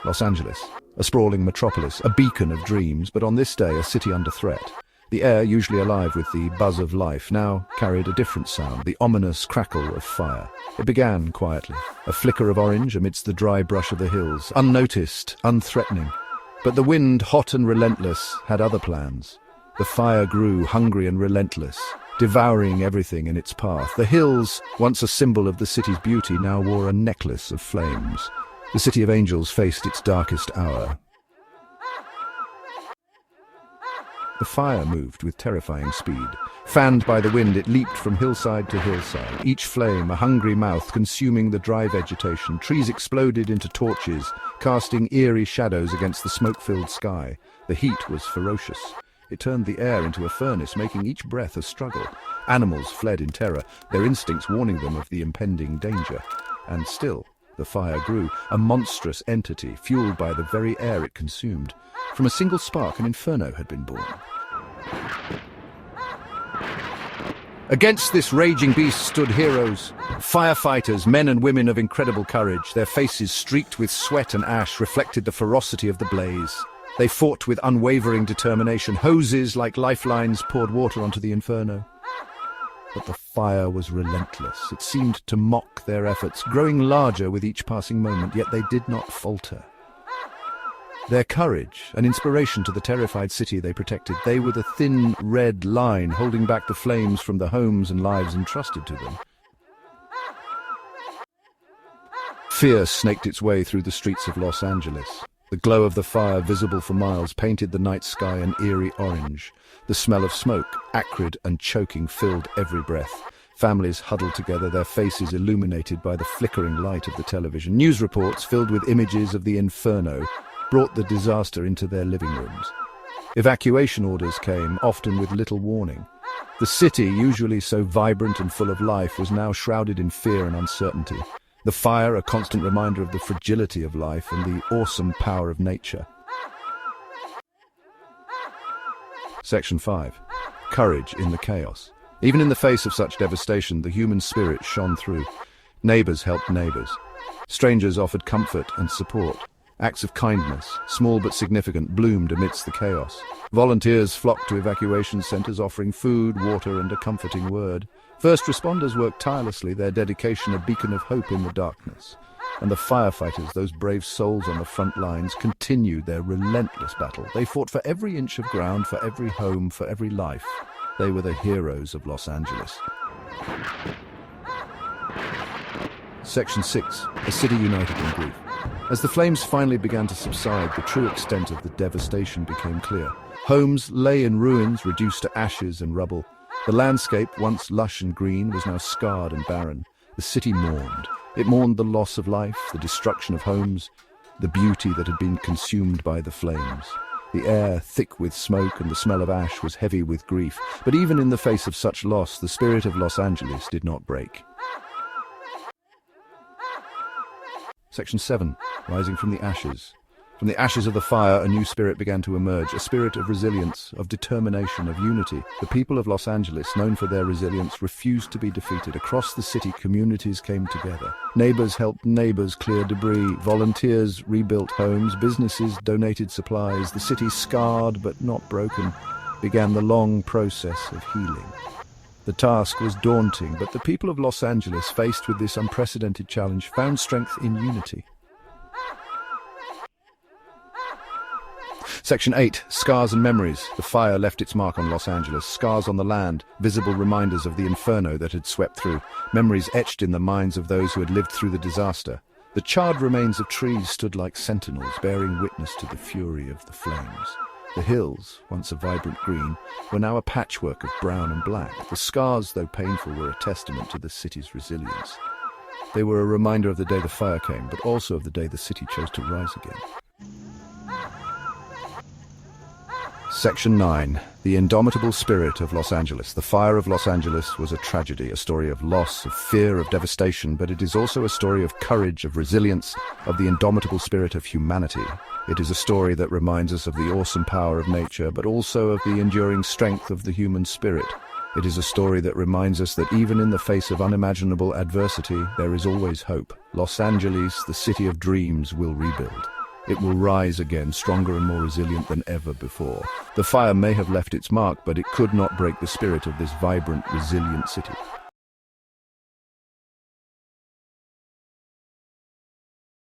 Los Angeles, a sprawling metropolis, a beacon of dreams, but on this day a city under threat. The air, usually alive with the buzz of life, now carried a different sound, the ominous crackle of fire. It began quietly, a flicker of orange amidst the dry brush of the hills, unnoticed, unthreatening. But the wind, hot and relentless, had other plans. The fire grew, hungry and relentless, devouring everything in its path. The hills, once a symbol of the city's beauty, now wore a necklace of flames. The City of Angels faced its darkest hour. The fire moved with terrifying speed. Fanned by the wind, it leaped from hillside to hillside, each flame a hungry mouth consuming the dry vegetation. Trees exploded into torches, casting eerie shadows against the smoke-filled sky. The heat was ferocious. It turned the air into a furnace, making each breath a struggle. Animals fled in terror, their instincts warning them of the impending danger. And still, the fire grew, a monstrous entity fueled by the very air it consumed. From a single spark, an inferno had been born. Against this raging beast stood heroes, firefighters, men and women of incredible courage. Their faces, streaked with sweat and ash, reflected the ferocity of the blaze. They fought with unwavering determination. Hoses like lifelines poured water onto the inferno. But the fire was relentless. It seemed to mock their efforts, growing larger with each passing moment, yet they did not falter. Their courage, an inspiration to the terrified city they protected, they were the thin red line holding back the flames from the homes and lives entrusted to them. Fear snaked its way through the streets of Los Angeles. The glow of the fire, visible for miles, painted the night sky an eerie orange. The smell of smoke, acrid and choking, filled every breath. Families huddled together, their faces illuminated by the flickering light of the television. News reports, filled with images of the inferno, brought the disaster into their living rooms. Evacuation orders came, often with little warning. The city, usually so vibrant and full of life, was now shrouded in fear and uncertainty. The fire, a constant reminder of the fragility of life and the awesome power of nature. Section 5. Courage in the chaos. Even in the face of such devastation, the human spirit shone through. Neighbors helped neighbors. Strangers offered comfort and support. Acts of kindness, small but significant, bloomed amidst the chaos. Volunteers flocked to evacuation centers, offering food, water, and a comforting word. First responders worked tirelessly, their dedication a beacon of hope in the darkness. And the firefighters, those brave souls on the front lines, continued their relentless battle. They fought for every inch of ground, for every home, for every life. They were the heroes of Los Angeles. Section 6. A city united in grief. As the flames finally began to subside, the true extent of the devastation became clear. Homes lay in ruins, reduced to ashes and rubble. The landscape, once lush and green, was now scarred and barren. The city mourned. It mourned the loss of life, the destruction of homes, the beauty that had been consumed by the flames. The air, thick with smoke and the smell of ash, was heavy with grief. But even in the face of such loss, the spirit of Los Angeles did not break. Section 7. Rising from the ashes. From the ashes of the fire, a new spirit began to emerge, a spirit of resilience, of determination, of unity. The people of Los Angeles, known for their resilience, refused to be defeated. Across the city, communities came together. Neighbors helped neighbors clear debris. Volunteers rebuilt homes. Businesses donated supplies. The city, scarred but not broken, began the long process of healing. The task was daunting, but the people of Los Angeles, faced with this unprecedented challenge, found strength in unity. Section 8. Scars and memories. The fire left its mark on Los Angeles. Scars on the land, visible reminders of the inferno that had swept through. Memories etched in the minds of those who had lived through the disaster. The charred remains of trees stood like sentinels, bearing witness to the fury of the flames. The hills, once a vibrant green, were now a patchwork of brown and black. The scars, though painful, were a testament to the city's resilience. They were a reminder of the day the fire came, but also of the day the city chose to rise again. Section 9. The indomitable spirit of Los Angeles. The fire of Los Angeles was a tragedy, a story of loss, of fear, of devastation, but it is also a story of courage, of resilience, of the indomitable spirit of humanity. It is a story that reminds us of the awesome power of nature, but also of the enduring strength of the human spirit. It is a story that reminds us that even in the face of unimaginable adversity, there is always hope. Los Angeles, the city of dreams, will rebuild. It will rise again, stronger and more resilient than ever before. The fire may have left its mark, but it could not break the spirit of this vibrant, resilient city.